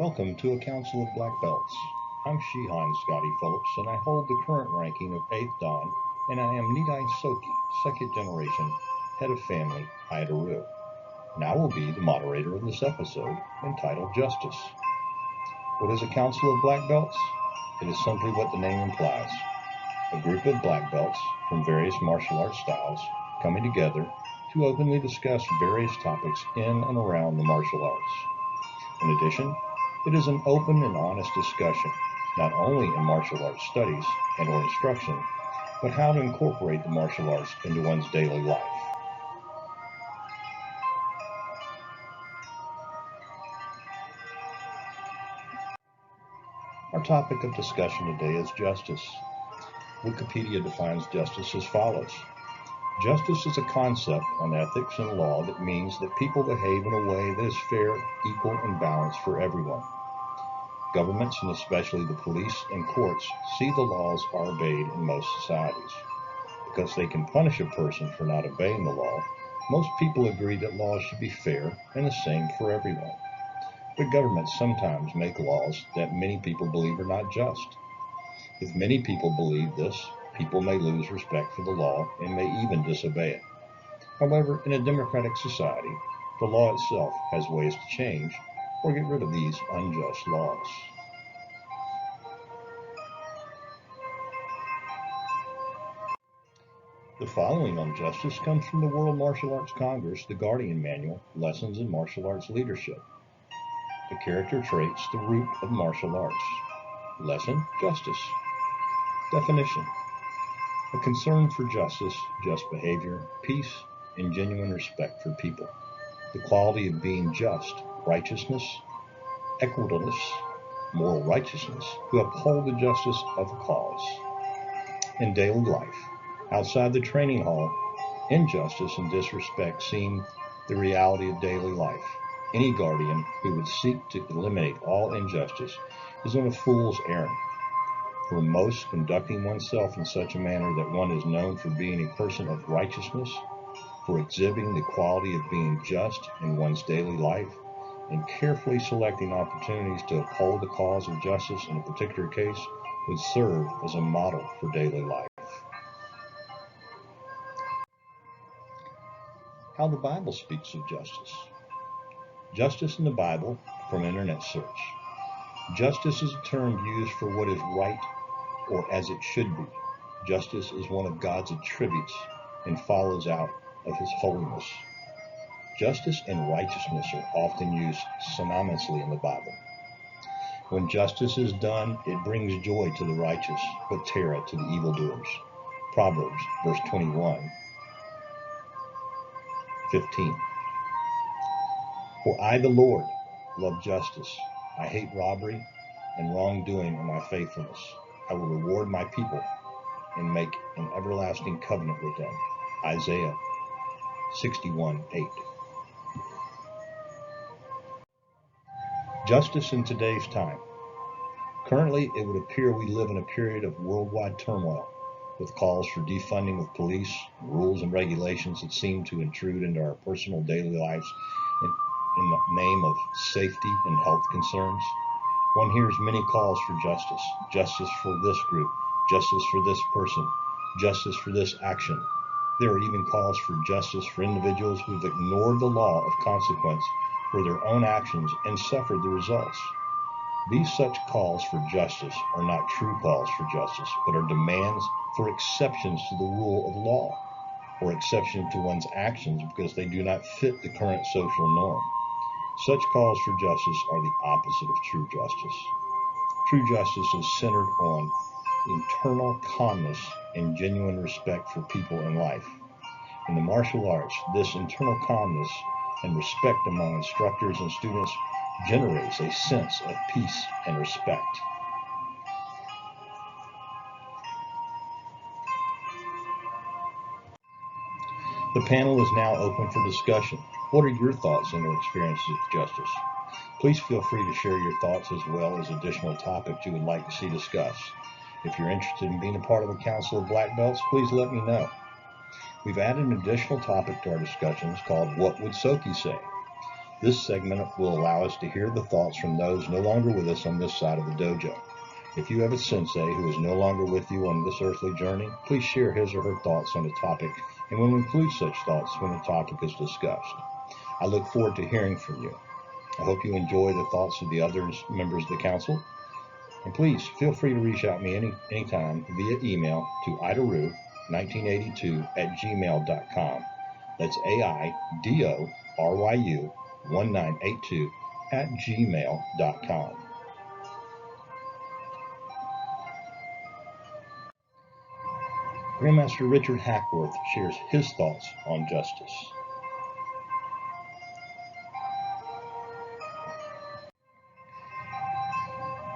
Welcome to a Council of Black Belts. I'm Shihan Scotty Phillips, and I hold the current ranking of 8th Dan, and I am Nidai Sookie, second generation, head of family, Aido-Ryu. And I will be the moderator of this episode, entitled Justice. What is a Council of Black Belts? It is simply what the name implies. A group of black belts from various martial arts styles coming together to openly discuss various topics in and around the martial arts. In addition, it is an open and honest discussion, not only in martial arts studies and or instruction, but how to incorporate the martial arts into one's daily life. Our topic of discussion today is justice. Wikipedia defines justice as follows. Justice is a concept on ethics and law that means that people behave in a way that is fair, equal, and balanced for everyone. Governments, and especially the police and courts, see the laws are obeyed in most societies. Because they can punish a person for not obeying the law, most people agree that laws should be fair and the same for everyone. But governments sometimes make laws that many people believe are not just. If many people believe this, people may lose respect for the law and may even disobey it. However, in a democratic society, the law itself has ways to change or get rid of these unjust laws. The following on justice comes from the World Martial Arts Congress, the Guardian Manual, Lessons in Martial Arts Leadership. The character traits, the root of martial arts. Lesson, justice. Definition, a concern for justice, just behavior, peace, and genuine respect for people. The quality of being just, righteousness, equitableness, moral righteousness, who uphold the justice of a cause. In daily life, outside the training hall, injustice and disrespect seem the reality of daily life. Any guardian who would seek to eliminate all injustice is on a fool's errand. For most, conducting oneself in such a manner that one is known for being a person of righteousness, for exhibiting the quality of being just in one's daily life, and carefully selecting opportunities to uphold the cause of justice in a particular case would serve as a model for daily life. How the Bible speaks of justice. Justice in the Bible from internet search. Justice is a term used for what is right or as it should be. Justice is one of God's attributes and follows out of his holiness. Justice and righteousness are often used synonymously in the Bible. When justice is done, it brings joy to the righteous, but terror to the evildoers. Proverbs, verse 21:15. For I, the Lord, love justice. I hate robbery and wrongdoing in my faithfulness. I will reward my people and make an everlasting covenant with them. Isaiah 61:8. Justice in today's time. Currently, it would appear we live in a period of worldwide turmoil, with calls for defunding of police, rules and regulations that seem to intrude into our personal daily lives in the name of safety and health concerns. One hears many calls for justice. Justice for this group, justice for this person, justice for this action. There are even calls for justice for individuals who've ignored the law of consequence for their own actions and suffered the results. These such calls for justice are not true calls for justice, but are demands for exceptions to the rule of law, or exception to one's actions because they do not fit the current social norm. Such calls for justice are the opposite of true justice. True justice is centered on internal calmness and genuine respect for people and life. In the martial arts, this internal calmness and respect among instructors and students generates a sense of peace and respect. The panel is now open for discussion. What are your thoughts and your experiences with justice? Please feel free to share your thoughts as well as additional topics you would like to see discussed. If you're interested in being a part of a Council of Black Belts, please let me know. We've added an additional topic to our discussions called What Would Sookie Say? This segment will allow us to hear the thoughts from those no longer with us on this side of the dojo. If you have a sensei who is no longer with you on this earthly journey, please share his or her thoughts on the topic, and we'll include such thoughts when the topic is discussed. I look forward to hearing from you. I hope you enjoy the thoughts of the other members of the council. And please feel free to reach out to me anytime via email to Aido-Ryu1982@gmail.com. That's AIDORYU1982@gmail.com. Grandmaster Richard Hackworth shares his thoughts on justice.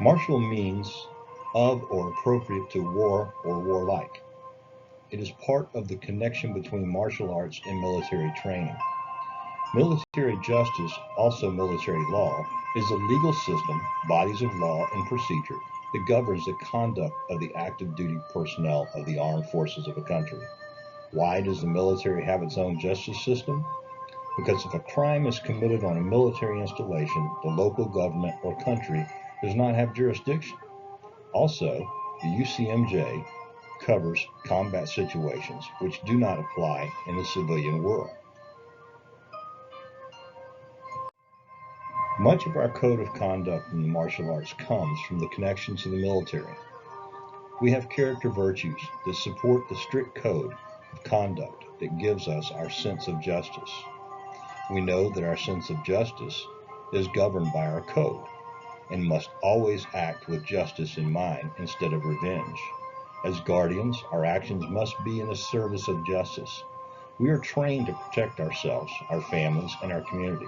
Martial means of or appropriate to war or warlike. It is part of the connection between martial arts and military training. Military justice, also military law, is a legal system, bodies of law and procedure that governs the conduct of the active duty personnel of the armed forces of a country. Why does the military have its own justice system? Because if a crime is committed on a military installation, the local government or country does not have jurisdiction. Also, the UCMJ covers combat situations which do not apply in the civilian world. Much of our code of conduct in the martial arts comes from the connection to the military. We have character virtues that support the strict code of conduct that gives us our sense of justice. We know that our sense of justice is governed by our code and must always act with justice in mind instead of revenge. As guardians, our actions must be in the service of justice. We are trained to protect ourselves, our families, and our community.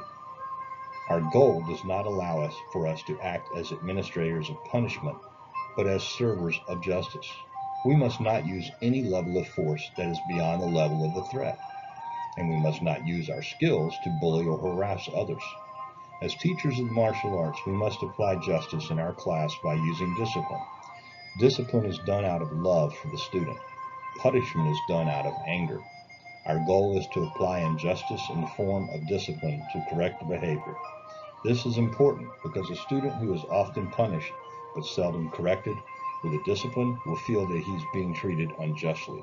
Our goal does not allow for us to act as administrators of punishment, but as servers of justice. We must not use any level of force that is beyond the level of the threat, and we must not use our skills to bully or harass others. As teachers of martial arts, we must apply justice in our class by using discipline. Discipline is done out of love for the student. Punishment is done out of anger. Our goal is to apply injustice in the form of discipline to correct the behavior. This is important because a student who is often punished but seldom corrected with a discipline will feel that he's being treated unjustly.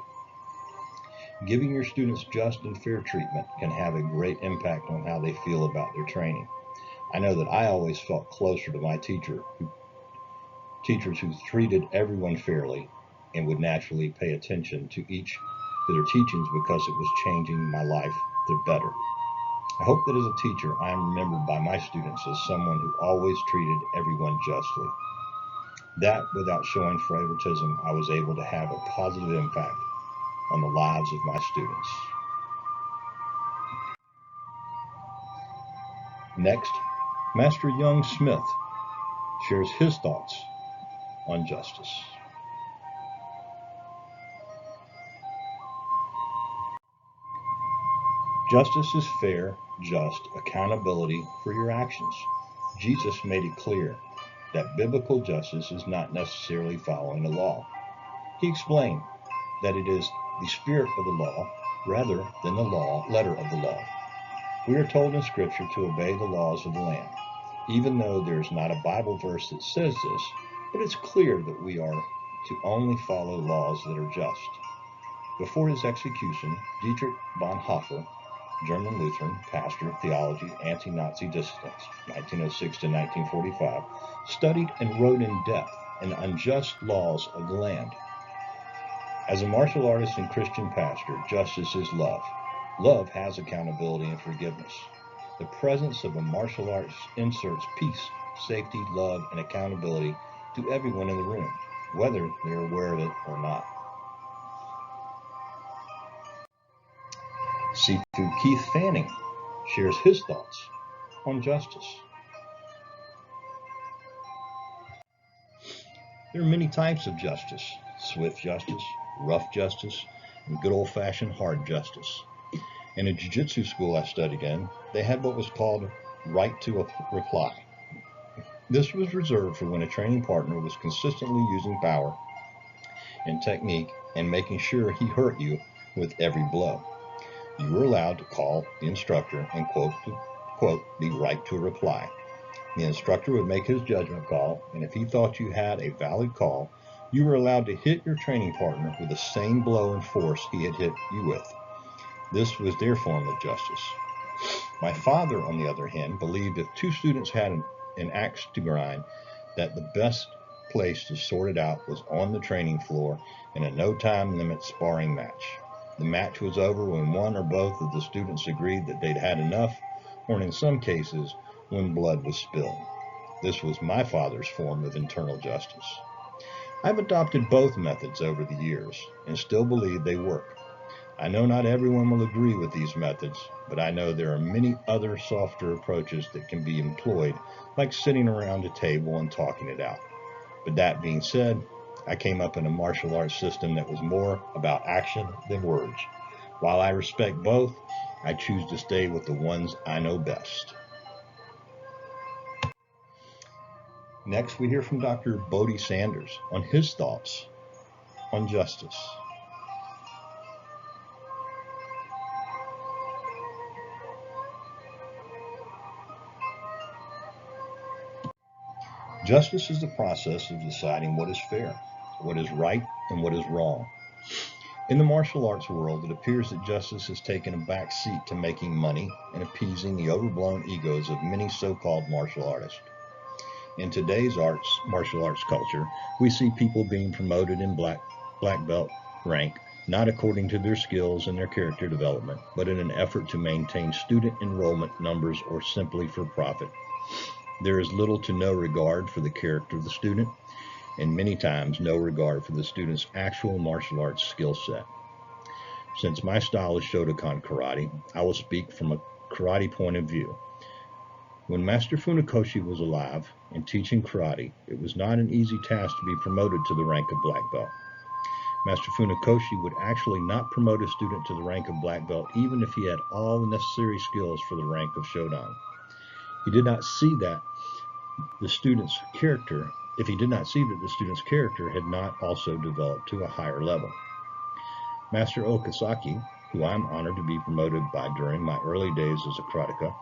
Giving your students just and fair treatment can have a great impact on how they feel about their training. I know that I always felt closer to my teachers who treated everyone fairly and would naturally pay attention to their teachings because it was changing my life the better. I hope that as a teacher, I am remembered by my students as someone who always treated everyone justly. That, without showing favoritism, I was able to have a positive impact on the lives of my students. Next, Master Young Smith shares his thoughts on justice. Justice is fair, just accountability for your actions. Jesus made it clear that biblical justice is not necessarily following the law. He explained that it is the spirit of the law rather than the letter of the law. We are told in Scripture to obey the laws of the land, even though there is not a Bible verse that says this, but it's clear that we are to only follow laws that are just. Before his execution, Dietrich Bonhoeffer, German Lutheran, pastor, theology, anti-Nazi dissident, 1906 to 1945, studied and wrote in depth on unjust laws of the land. As a martial artist and Christian pastor, justice is love. Love has accountability and forgiveness. The presence of a martial arts inserts peace, safety, love, and accountability to everyone in the room, whether they're aware of it or not. Sifu Keith Fanning shares his thoughts on justice. There are many types of justice: swift justice, rough justice, and good old-fashioned hard justice. In a jiu-jitsu school I studied in, they had what was called right to a reply. This was reserved for when a training partner was consistently using power and technique and making sure he hurt you with every blow. You were allowed to call the instructor and quote quote, the right to reply. The instructor would make his judgment call, and if he thought you had a valid call, you were allowed to hit your training partner with the same blow and force he had hit you with. This was their form of justice. My father, on the other hand, believed if two students had an axe to grind, that the best place to sort it out was on the training floor in a no-time limit sparring match. The match was over when one or both of the students agreed that they'd had enough, or in some cases, when blood was spilled. This was my father's form of internal justice. I've adopted both methods over the years and still believe they work. I know not everyone will agree with these methods, but I know there are many other softer approaches that can be employed, like sitting around a table and talking it out. But that being said, I came up in a martial arts system that was more about action than words. While I respect both, I choose to stay with the ones I know best. Next, we hear from Dr. Bodie Sanders on his thoughts on justice. Justice is the process of deciding what is fair, what is right, and what is wrong. In the martial arts world, it appears that justice has taken a back seat to making money and appeasing the overblown egos of many so-called martial artists. In today's martial arts culture, we see people being promoted in black belt rank, not according to their skills and their character development, but in an effort to maintain student enrollment numbers or simply for profit. There is little to no regard for the character of the student, and many times no regard for the student's actual martial arts skill set. Since my style is Shotokan karate, I will speak from a karate point of view. When Master Funakoshi was alive and teaching karate, it was not an easy task to be promoted to the rank of black belt. Master Funakoshi would actually not promote a student to the rank of black belt even if he had all the necessary skills for the rank of Shodan. He did not see that the student's character, if he did not see that the student's character had not also developed to a higher level. Master Okazaki, who I'm honored to be promoted by during my early days as a karateka,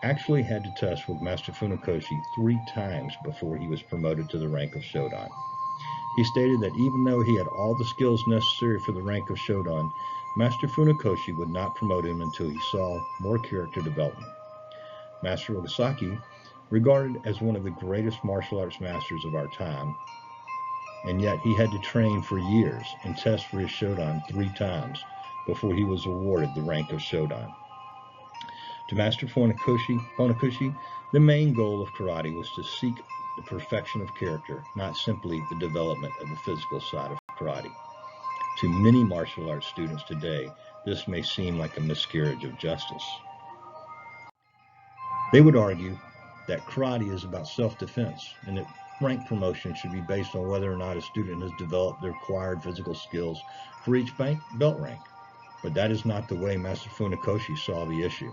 actually had to test with Master Funakoshi 3 times before he was promoted to the rank of Shodan. He stated that even though he had all the skills necessary for the rank of Shodan, Master Funakoshi would not promote him until he saw more character development. Master Okazaki, regarded as one of the greatest martial arts masters of our time, and yet he had to train for years and test for his Shodan 3 times before he was awarded the rank of Shodan. To Master Funakoshi, the main goal of karate was to seek the perfection of character, not simply the development of the physical side of karate. To many martial arts students today, this may seem like a miscarriage of justice. They would argue that karate is about self-defense and that rank promotion should be based on whether or not a student has developed the required physical skills for each belt rank. But that is not the way Master Funakoshi saw the issue.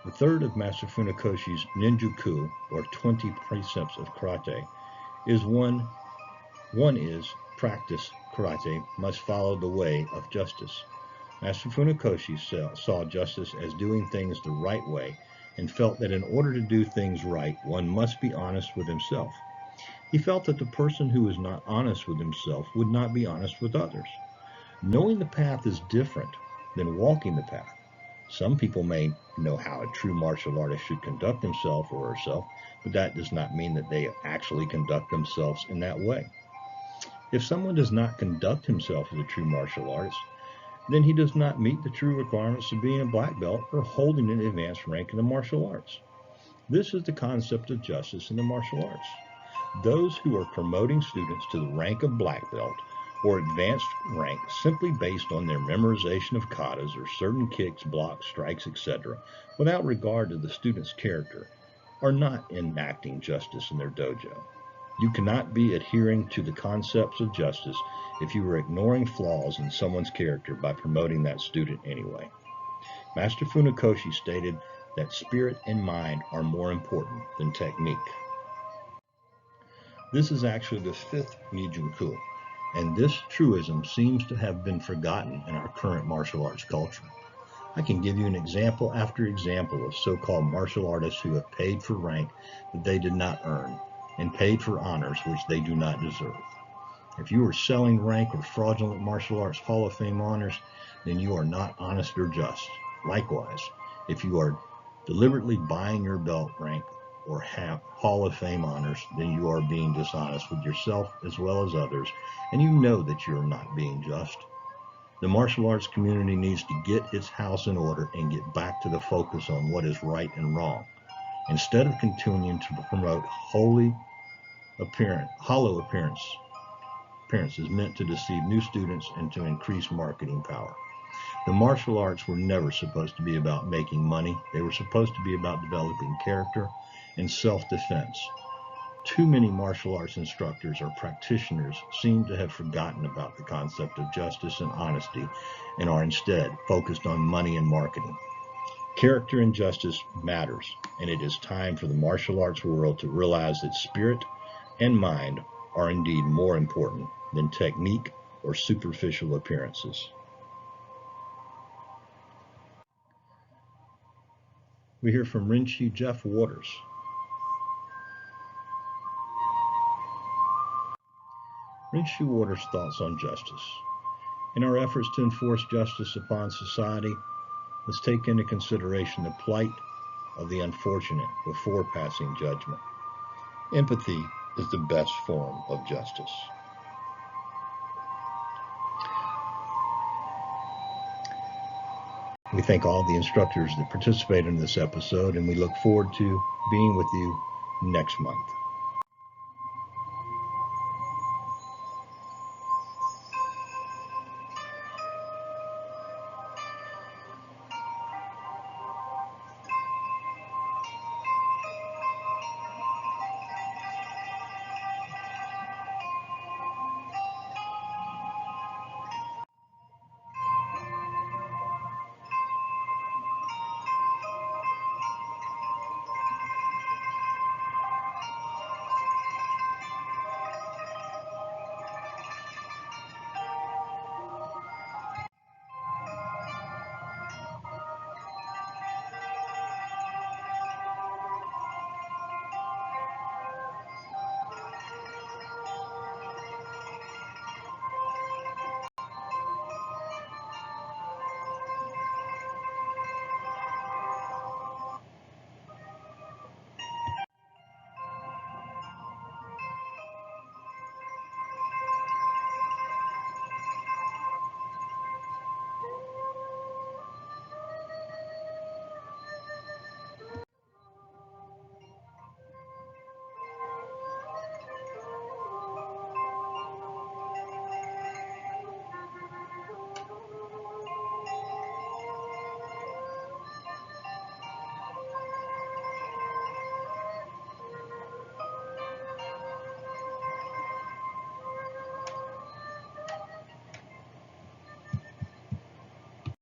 The third of Master Funakoshi's ninjuku, or 20 precepts of karate, is one is practice karate must follow the way of justice. Master Funakoshi saw justice as doing things the right way and felt that in order to do things right, one must be honest with himself. He felt that the person who is not honest with himself would not be honest with others. Knowing the path is different than walking the path. Some people may know how a true martial artist should conduct himself or herself, but that does not mean that they actually conduct themselves in that way. If someone does not conduct himself as a true martial artist, then he does not meet the true requirements of being a black belt or holding an advanced rank in the martial arts. This is the concept of justice in the martial arts. Those who are promoting students to the rank of black belt or advanced rank simply based on their memorization of katas or certain kicks, blocks, strikes, etc., without regard to the student's character, are not enacting justice in their dojo. You cannot be adhering to the concepts of justice if you are ignoring flaws in someone's character by promoting that student anyway. Master Funakoshi stated that spirit and mind are more important than technique. This is actually the 5th Nijunku, and this truism seems to have been forgotten in our current martial arts culture. I can give you an example after example of so-called martial artists who have paid for rank that they did not earn and paid for honors which they do not deserve. If you are selling rank or fraudulent martial arts Hall of Fame honors, then you are not honest or just. Likewise, if you are deliberately buying your belt rank or Hall of Fame honors, then you are being dishonest with yourself as well as others, and you know that you are not being just. The martial arts community needs to get its house in order and get back to the focus on what is right and wrong, instead of continuing to promote hollow appearances meant to deceive new students and to increase marketing power. The martial arts were never supposed to be about making money. They were supposed to be about developing character and self-defense. Too many martial arts instructors or practitioners seem to have forgotten about the concept of justice and honesty and are instead focused on money and marketing. Character and justice matters, and it is time for the martial arts world to realize that spirit and mind are indeed more important than technique or superficial appearances. We hear from Rinchi Jeff Waters. Rinchi Waters' thoughts on justice. In our efforts to enforce justice upon society, let's take into consideration the plight of the unfortunate before passing judgment. Empathy is the best form of justice. We thank all the instructors that participated in this episode, and we look forward to being with you next month.